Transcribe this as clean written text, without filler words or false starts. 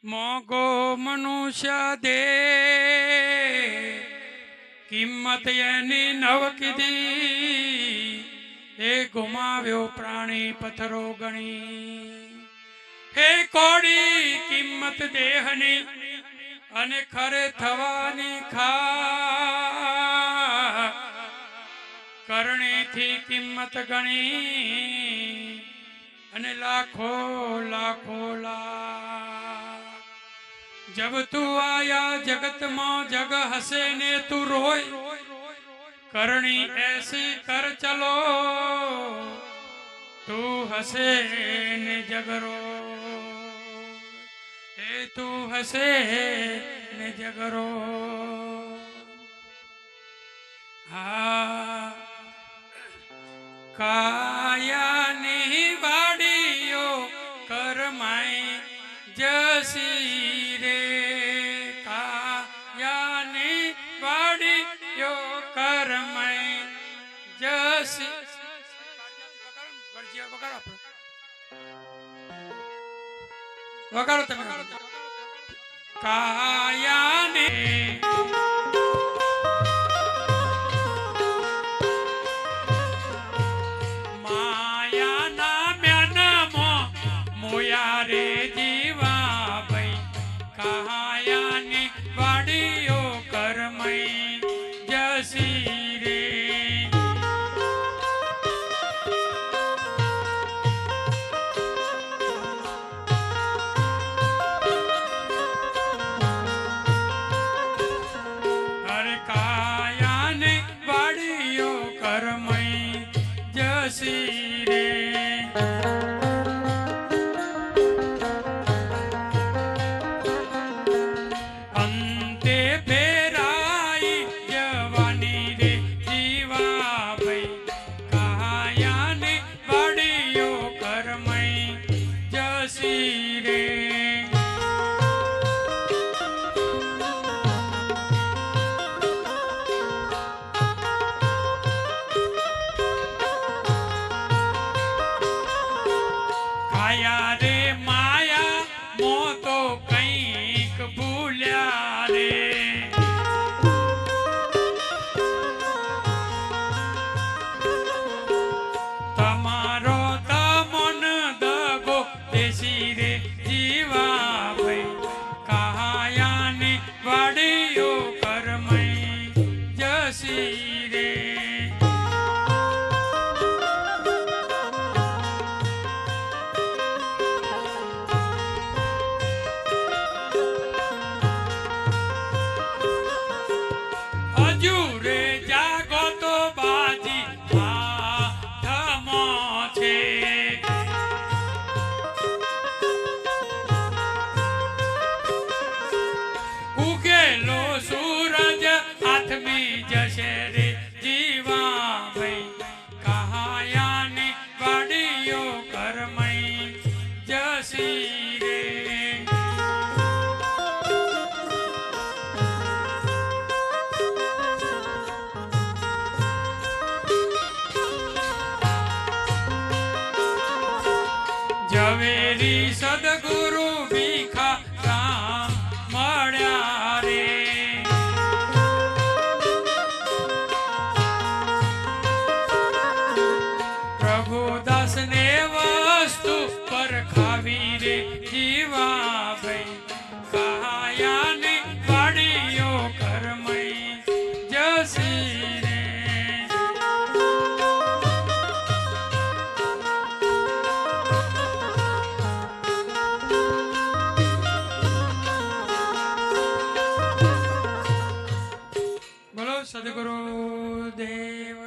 મોગો મનુષ્ય દે કિંમત એની નવ કીધી એ ગુમાવ્યો પ્રાણી પથ્થરો ગણી હે કોડી કિંમત દેહની અને ખરે થવાની ખા કરણીથી કિંમત ગણી અને લાખો લાખો લાખ जब तू आया जगत में जग हसे ने तू रोय करनी ऐसी कर चलो तू हसे ने जगरो ए तू हसे ने जगरो हाँ काया नहीं वाड़ियो करमाई जसी रे कायानी वाड़ियो करमाई जसी वगाड़ो તમે કાયાની માયાના મ્યાનમો મોયા રે જીવા ભાઈ કાયાની વાડીઓ કરમઈ જસી રે અરે કાયાની વાડીઓ કરમઈ જસી રે માયા રે માયા મો તો કંઈક ભૂલ્યા રે તમારો તમન દગો દેશી રે જીવા ભાઈ કાયાની વાડીઓ કરમઈ જસી રે હજુરે જાગો તો બાજી હાથમો છે ઉગેલો સૂરજ હાથમી જશે રે જીવા ભાઈ કાયાની વાડીઓ કરમઈ જસી રે ઝવેરી સદગુરુ ભીખા રામ મળ્યા રે પ્રભુદાસ ને વસ્તુ પર ખાવી રે જીવા ભાઈ કાયાની વાડીઓ કરમઈ જસી રે સદગુરુ દેવ